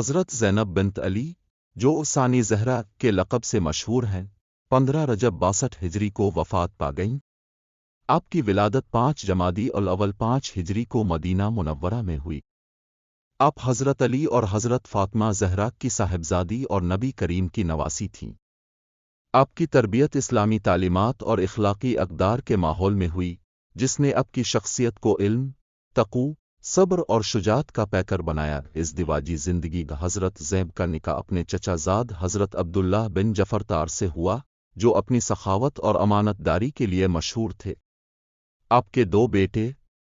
हज़रत ज़ैनब बिन्त अली, जो सानी ज़हरा के लक़ब से मशहूर हैं, 15 रजब 62 हिजरी को वफ़ात पा गईं। आपकी विलादत 5 जमादी उल अव्वल 5 हिजरी को मदीना मुनव्वरा में हुई। आप हज़रत अली और हज़रत फ़ातिमा ज़हरा की साहिबजादी और नबी करीम की नवासी थीं। आपकी तरबियत इस्लामी तालीमात और इख़लाक़ी अक़दार के माहौल में हुई, जिसने आपकी शख्सियत को इल्म, तक़ू, सब्र और शुजात का पैकर बनाया। इस दिवाजी ज़िंदगी हज़रत ज़ैनब का निकाह अपने चचाज़ाद हज़रत अब्दुल्लाह बिन जफ़र तार से हुआ, जो अपनी सखावत और अमानतदारी के लिए मशहूर थे। आपके 2 बेटे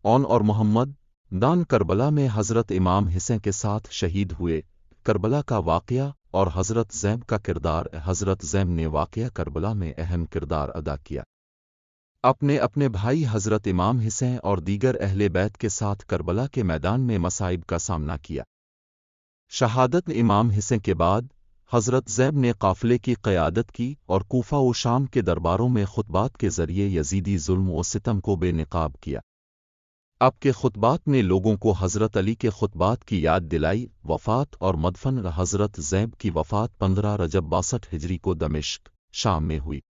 औन और मोहम्मद दान करबला में हज़रत इमाम हुसैन के साथ शहीद हुए। करबला का वाक़या और हज़रत ज़ैनब का किरदार। हज़रत ज़ैनब ने वाक़या करबला में अहम किरदार अदा किया। आपने अपने भाई हज़रत इमाम हुसैन और दीगर अहले बैत के साथ करबला के मैदान में मसाइब का सामना किया। शहादत इमाम हुसैन के बाद हज़रत ज़ैनब ने काफ़िले की क़यादत की और कूफ़ा व शाम के दरबारों में खुतबात के ज़रिए यज़ीदी ज़ुल्म व सितम को बेनकाब किया। आपके खुतबात ने लोगों को हज़रत अली के खुतबात की याद दिलाई। वफ़ात और मदफन। हज़रत ज़ैनब की वफ़ात 15 रजब 62 हिजरी को दमिश्क, शाम में हुई।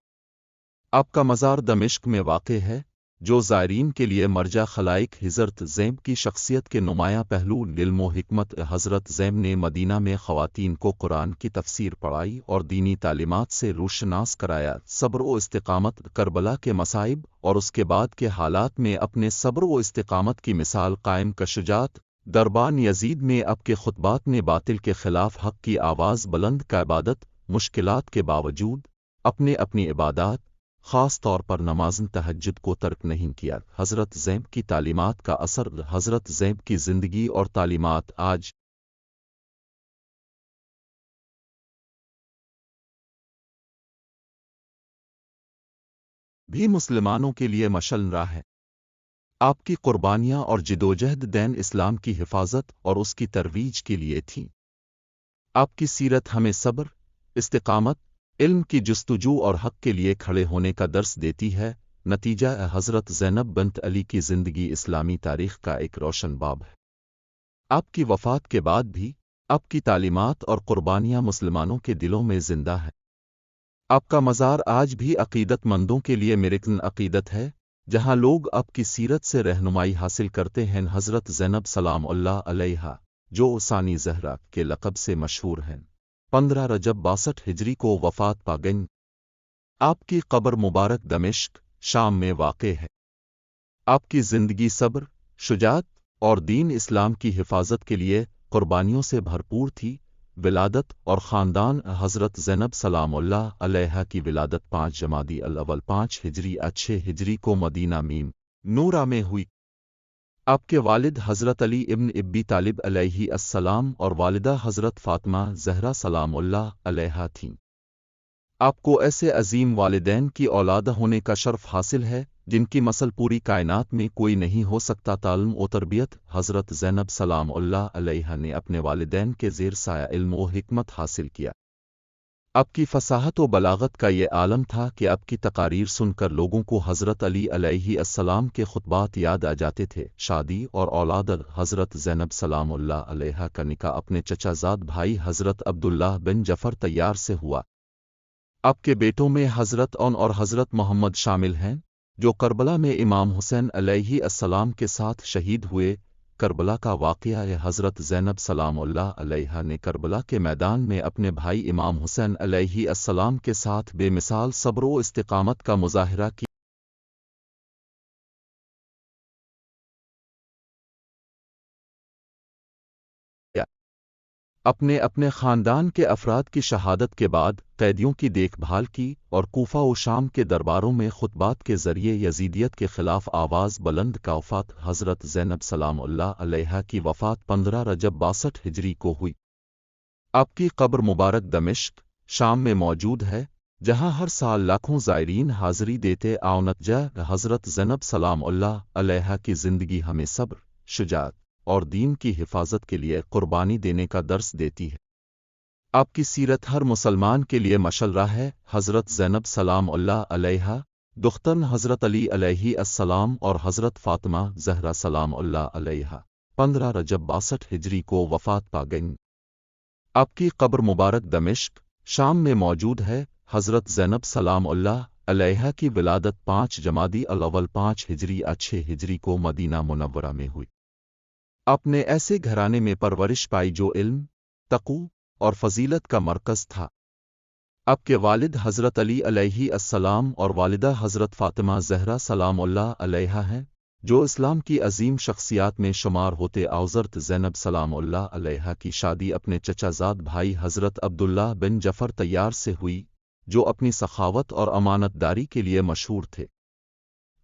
आपका मज़ार दमिश्क में वाक़ है, जो ज़ायरीन के लिए मरजा खलाइक। हज़रत ज़ैनब की शख्सियत के नुमायाँ पहलू इल्म व हिकमत। हज़रत ज़ैनब ने मदीना में ख़वातीन को कुरान की तफ़सीर पढ़ाई और दीनी तालीमात से रोशनास कराया। सब्र व इस्तिक़ामत। करबला के मसाइब और उसके बाद के हालात में अपने सब्र व इस्तिक़ामत की मिसाल कायम का शुजात। दरबान यज़ीद में आपके खुतबात ने बातिल के ख़िलाफ़ हक़ की आवाज़ बुलंद का इबादत, मुश्किलात के बावजूद अपनी इबादत, ख़ास तौर पर नमाज़ तहज्जुद को तर्क नहीं किया। हज़रत ज़ैनब की तालीमात का असर। हज़रत ज़ैनब की ज़िंदगी और तालीमात आज भी मुसलमानों के लिए मशअल राह है। आपकी क़ुर्बानियाँ और जिदोजहद दीन इस्लाम की हिफाजत और उसकी तरवीज के लिए थीं। आपकी सीरत हमें सब्र, इस्तिक़ामत, इल्म की जुस्तजू और हक़ के लिए खड़े होने का दर्स देती है। नतीजा। हज़रत ज़ैनब बिन्त अली की ज़िंदगी इस्लामी तारीख़ का एक रोशन बाब है। आपकी वफ़ात के बाद भी आपकी तालीमात और क़ुर्बानियाँ मुसलमानों के दिलों में ज़िंदा है। आपका मज़ार आज भी अक़ीदतमंदों के लिए मिरकन अक़ीदत है, जहाँ लोग आपकी सीरत से रहनुमाई हासिल करते हैं। हज़रत ज़ैनब सलामुल्लाह अलैहा, जो सानी ज़हरा के लक़ब से मशहूर हैं, 15 रजब 62 हिजरी को वफ़ात पा गईं। आपकी क़ब्र मुबारक दमिश्क, शाम में वाक़ है। आपकी ज़िंदगी सब्र, शुजात और दीन इस्लाम की हिफाजत के लिए क़ुर्बानियों से भरपूर थी। विलादत और ख़ानदान। हज़रत ज़ैनब सलामुल्लाह अलैहा की विलादत 5 जमादी अल अव्वल 5 हिजरी 6 हिजरी को मदीना मीम नूरा में हुई। आपके वालिद हज़रत अली इब्न अबी तालिब अलैहि अस्सलाम और वालिदा हज़रत फ़ातिमा ज़हरा सलामुल्लाह अलैहा थीं। आपको ऐसे अज़ीम वालिदैन की औलाद होने का शर्फ़ हासिल है, जिनकी मसल पूरी कायनात में कोई नहीं हो सकता। ताल्म व तरबियत। हज़रत ज़ैनब सलामुल्लाह अलैहा ने अपने वालिदैन के ज़ेर साया इल्म व हिकमत हासिल किया। आपकी फ़साहत व बलागत का ये आलम था कि आपकी तकारीर सुनकर लोगों को हज़रत अली अलैहि अस्सलाम के खुतबात याद आ जाते थे। शादी और औलाद। हज़रत ज़ैनब सलामुल्लाह अलैहा का निकाह अपने चचाज़ाद भाई हज़रत अब्दुल्लाह बिन जफ़र तैयार से हुआ। आपके बेटों में हज़रत औन और हज़रत मोहम्मद शामिल हैं, जो करबला में इमाम हुसैन अलैहि अस्सलाम के साथ शहीद हुए। करबला का वाक़या है। हज़रत ज़ैनब सलामुल्लाह अलैहा ने करबला के मैदान में अपने भाई इमाम हुसैन अलैहि अस्सलाम के साथ बेमिसाल सब्र व इस्तिक़ामत का मुज़ाहिरा किया। अपने ख़ानदान के अफ़राद की शहादत के बाद कैदियों की देखभाल की और कूफ़ा व शाम के दरबारों में खुतबात के ज़रिए यज़ीदियत के ख़िलाफ़ आवाज़ बुलंद का। वफ़ात। हज़रत ज़ैनब सलामुल्लाह अलैहा की वफ़ात 15 रजब 62 हिजरी को हुई। आपकी क़ब्र मुबारक दमिश्क, शाम में मौजूद है, जहाँ हर साल लाखों ज़ायरीन हाज़िरी देते। आउनतजा। हज़रत ज़ैनब सलामुल्लाह अलैहा की ज़िंदगी हमें सब्र, शुजात और दीन की हिफाजत के लिए क़ुर्बानी देने का दर्स देती है। आपकी सीरत हर मुसलमान के लिए मशअल राह है। हज़रत ज़ैनब सलामुल्लाह अलैहा, दुख्तन हज़रत अली अलैहि अस्सलाम और हज़रत फ़ातिमा ज़हरा सलामुल्लाह अलैहा, 15 रजब 62 हिजरी को वफ़ात पा गईं। आपकी कब्र मुबारक दमिश्क, शाम में मौजूद है। हज़रत ज़ैनब सलाम अल्लाह अलैहा की विलादत 5 जमादी अल-अव्वल 5 हिजरी 6 हिजरी को मदीना मुनव्वरा में हुई। आपने ऐसे घराने में परवरिश पाई जो इल्म, तक़ू और फजीलत का मरकज़ था। आपके वालिद हज़रत अली अलैहि अस्सलाम और वालिदा हज़रत फ़ातिमा ज़हरा सलामुल्लाह अलैहा हैं, जो इस्लाम की अजीम शख्सियात में शुमार होते। हज़रत ज़ैनब सलामुल्लाह अलैहा की शादी अपने चचाज़ाद भाई हज़रत अब्दुल्लाह बिन जफ़र तैयार से हुई, जो अपनी सखावत और अमानतदारी के लिए मशहूर थे।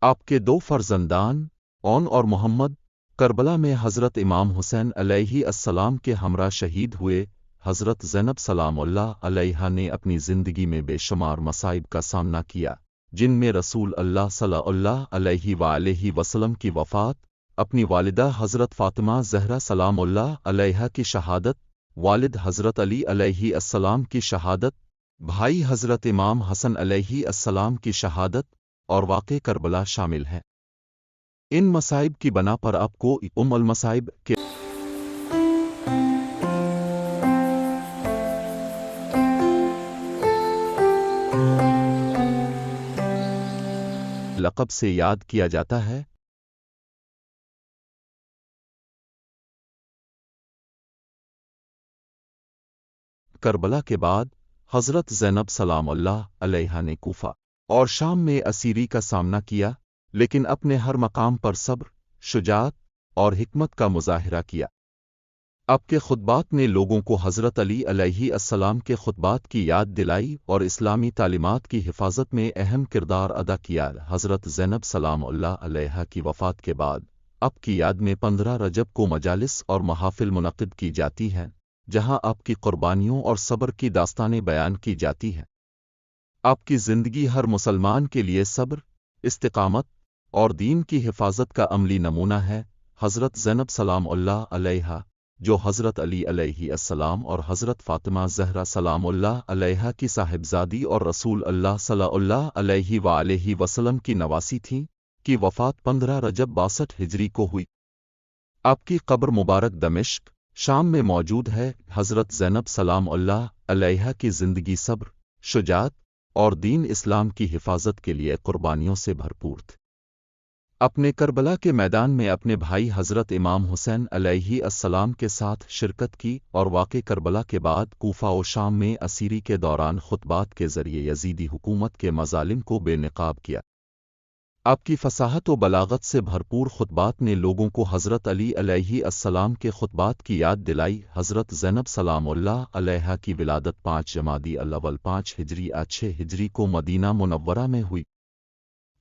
आपके 2 फ़र्जंदान ओन और मोहम्मद करबला में हज़रत इमाम हुसैन अलैहि अस्सलाम के हमरा शहीद हुए। हज़रत ज़ैनब सलामुल्लाह अलैहा ने अपनी ज़िंदगी में बेशुमार मसाइब का सामना किया, जिनमें रसूल अल्लाह सल्लल्लाहु अलैहि वसल्लम की वफ़ात, अपनी वालिदा हज़रत फ़ातिमा ज़हरा सलामुल्लाह अलैहा की शहादत, वालिद हज़रत अली अलैहि अस्सलाम की शहादत, भाई हज़रत इमाम हसन अलैहि अस्सलाम की शहादत और वाक़े करबला शामिल हैं। इन मसाइब की बना पर आपको उम्मुल मसाइब के लक़ब से याद किया जाता है। करबला के बाद हज़रत ज़ैनब सलामुल्लाह अलैहा ने कूफा और शाम में असीरी का सामना किया, लेकिन अपने हर मकाम पर सब्र, शुजाअत और हिकमत का मुज़ाहिरा किया। आपके खुतबात ने लोगों को हज़रत अली अलैहि अस्सलाम के खुतबात की याद दिलाई और इस्लामी तालीमात की हिफाजत में अहम किरदार अदा किया। हज़रत ज़ैनब सलामुल्लाह अलैहा की वफ़ात के बाद आपकी याद में 15 रजब को मजालिस और महाफिल मुनक़िद की जाती हैं, जहां आपकी कुर्बानियों और सब्र की दास्तानें बयान की जाती हैं। आपकी ज़िंदगी हर मुसलमान के लिए सब्र, इस्तिक़ामत और दीन की हिफाजत का अमली नमूना है। हज़रत ज़ैनब सलामुल्लाह अलैहा, जो हज़रत अली अलैहि अस्सलाम और हज़रत फ़ातिमा ज़हरा सलामुल्लाह अलैहा की साहिबजादी और रसूल अल्लाह सल्लल्लाहु अलैहि वसल्लम की नवासी थीं, की वफ़ात 15 रजब 62 हिजरी को हुई। आपकी कब्र मुबारक दमिश्क, शाम में मौजूद है। हज़रत ज़ैनब सलामुल्लाह अलैहा की ज़िंदगी सब्र, शुजाअत और दीन इस्लाम की हिफाजत के लिए कुर्बानियों से भरपूर थी। अपने करबला के मैदान में अपने भाई हज़रत इमाम हुसैन अलैहि अस्सलाम के साथ शिरकत की और वाक़े करबला के बाद कूफा और शाम में असीरी के दौरान खुतबात के ज़रिए यज़ीदी हुकूमत के मज़ालिम को बेनकाब किया। आपकी फ़साहत व बलागत से भरपूर खुतबात ने लोगों को हज़रत अली अलैहि अस्सलाम के खुतबात की याद दिलाई। हज़रत ज़ैनब सलामुल्लाह अलैहा की विलादत 5 जमादी अल-अव्वल 5 हिजरी 6 हिजरी को मदीना मुनव्वरा में हुई।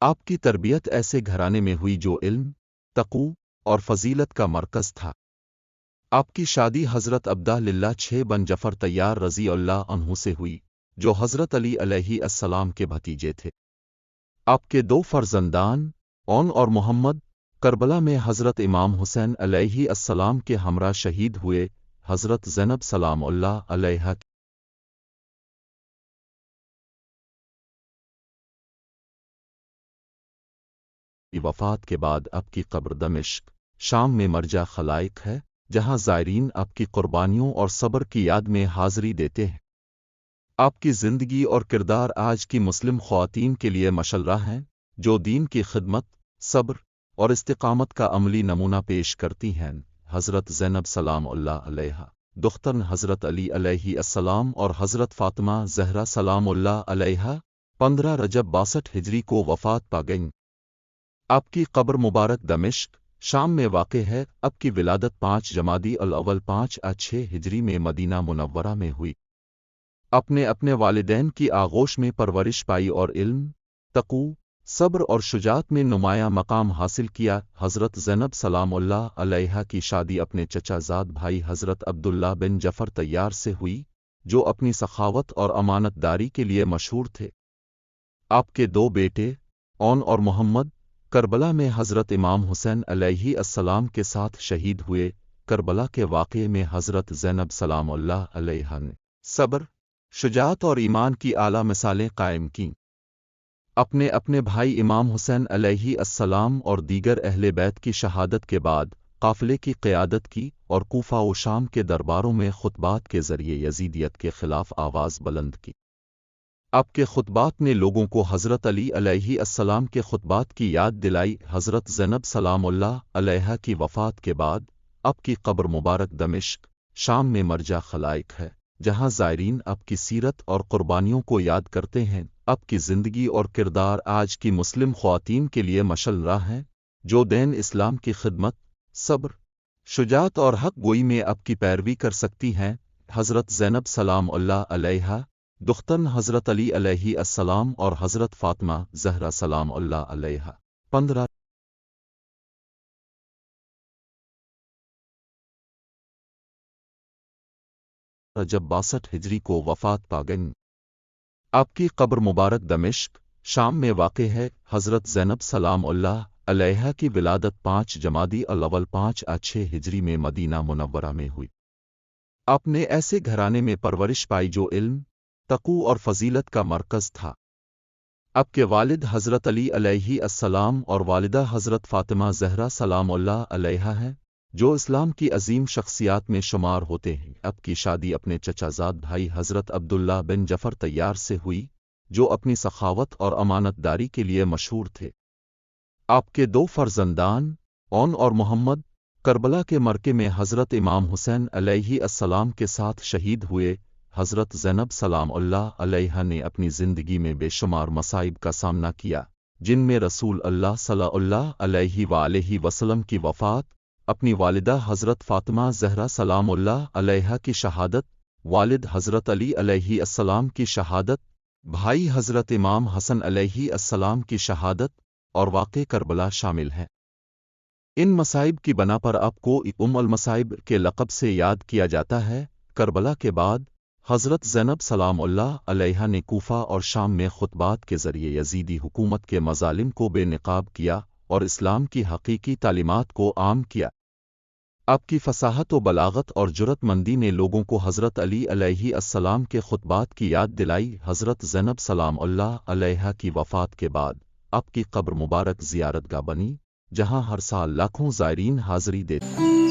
आपकी तरबियत ऐसे घराने में हुई जो इल्म, तक़ू और फजीलत का मरकज़ था। आपकी शादी हज़रत अब्दुल्लाह 6 बन जफ़र तैयार रज़ी अल्लाह अन्हु से हुई, जो हज़रत अली अलैहि अस्सलाम के भतीजे थे। आपके 2 फ़र्जंदान ओन और मोहम्मद करबला में हज़रत इमाम हुसैन अलैहि अस्सलाम के हमरा शहीद हुए। हज़रत ज़ैनब सलामुल्लाह अलैहा की वफ़ात के बाद आपकी कब्र दमिश्क, शाम में मरजा खलाइक है, जहां ज़ायरीन आपकी कुर्बानियों और सब्र की याद में हाज़री देते हैं। आपकी ज़िंदगी और किरदार आज की मुस्लिम ख़वातीन के लिए मशल्ला हैं, जो दीन की खिदमत, सब्र और इस्तिक़ामत का अमली नमूना पेश करती हैं। हज़रत ज़ैनब सलामुल्लाह अलैहा, दुख्तन हज़रत अली अलैहि अस्सलाम और हज़रत फ़ातिमा ज़हरा सलामुल्लाह अलैहा 15 रजब 62 हिजरी को वफ़ात पा गईं। आपकी कब्र मुबारक दमिश्क, शाम में वाक़े है। आपकी विलादत 5 जमादी अल-अव्वल 5 6 हिजरी में मदीना मुनव्वरा में हुई। अपने अपने वालिदैन की आगोश में परवरिश पाई और इल्म, तक़ू, सब्र और शुजाअत में नुमाया मकाम हासिल किया। हज़रत ज़ैनब सलामुल्लाह अलैहा की शादी अपने चचाज़ाद भाई हज़रत अब्दुल्लाह बिन जफ़र तैयार से हुई, जो अपनी सखावत और अमानतदारी के लिए मशहूर थे। आपके 2 बेटे ओन और मोहम्मद करबला में हज़रत इमाम हुसैन अलैहि अस्सलाम के साथ शहीद हुए। करबला के वाक़े में हज़रत ज़ैनब सलामुल्लाह अलैहा ने सब्र, शुजाअत और ईमान की आला मिसालें कायम कीं। अपने अपने भाई इमाम हुसैन अलैहि अस्सलाम और दीगर अहले बैत की शहादत के बाद قافلے کی قیادت کی اور کوفہ و شام کے درباروں میں خطبات کے ذریعے یزیدیت کے خلاف آواز بلند کی۔ آپ کے خطبات نے لوگوں کو حضرت علی علیہ السلام کے خطبات کی یاد دلائی۔ حضرت زینب سلام اللہ علیہا کی وفات کے بعد آپ کی قبر مبارک دمشق، شام میں مرجع خلائق ہے، جہاں زائرین آپ کی سیرت اور قربانیوں کو یاد کرتے ہیں۔ آپ کی زندگی اور کردار آج کی مسلم خواتین کے لیے مشعل راہ ہیں، جو دین اسلام کی خدمت، صبر، شجاعت اور حق گوئی میں آپ کی پیروی کر سکتی ہیں۔ حضرت زینب سلام اللہ علیہا، دختن حضرت علی علیہ السلام اور حضرت فاطمہ زہرا سلام اللہ علیہا، 15 رجب 62 ہجری کو وفات پا گئیں۔ آپ کی قبر مبارک دمشق، شام میں واقع ہے۔ حضرت زینب سلام اللہ علیہا کی ولادت 5 جمادی الاول 5/6 ہجری میں مدینہ منورہ میں ہوئی۔ آپ نے ایسے گھرانے میں پرورش پائی جو علم، تقوی اور فضیلت کا مرکز تھا۔ آپ کے والد حضرت علی علیہ السلام اور والدہ حضرت فاطمہ زہرا سلام اللہ علیہا ہیں، جو اسلام کی عظیم شخصیات میں شمار ہوتے ہیں۔ آپ کی شادی اپنے چچا زاد بھائی حضرت عبداللہ بن جعفر طیار سے ہوئی، جو اپنی سخاوت اور امانت داری کے لیے مشہور تھے۔ آپ کے 2 فرزندان، اون اور محمد، کربلا کے مرکے میں حضرت امام حسین علیہ السلام کے ساتھ شہید ہوئے۔ حضرت زینب سلام اللہ علیہا نے اپنی زندگی میں بے شمار مصائب کا سامنا کیا، جن میں رسول اللہ صلی اللہ علیہ وآلہ وسلم کی وفات، اپنی والدہ حضرت فاطمہ زہرا سلام اللہ علیہا کی شہادت، والد حضرت علی علیہ السلام کی شہادت، بھائی حضرت امام حسن علیہ السلام کی شہادت اور واقع کربلا شامل ہیں۔ ان مصائب کی بنا پر آپ کو ام المصائب کے لقب سے یاد کیا جاتا ہے۔ کربلا کے بعد حضرت زینب سلام اللہ علیہا نے کوفہ اور شام میں خطبات کے ذریعے یزیدی حکومت کے مظالم کو بے نقاب کیا اور اسلام کی حقیقی تعلیمات کو عام کیا۔ آپ کی فصاحت و بلاغت اور جرأت مندی نے لوگوں کو حضرت علی علیہ السلام کے خطبات کی یاد دلائی۔ حضرت زینب سلام اللہ علیہا کی وفات کے بعد آپ کی قبر مبارک زیارت گاہ بنی، جہاں ہر سال لاکھوں زائرین حاضری دیتے ہیں۔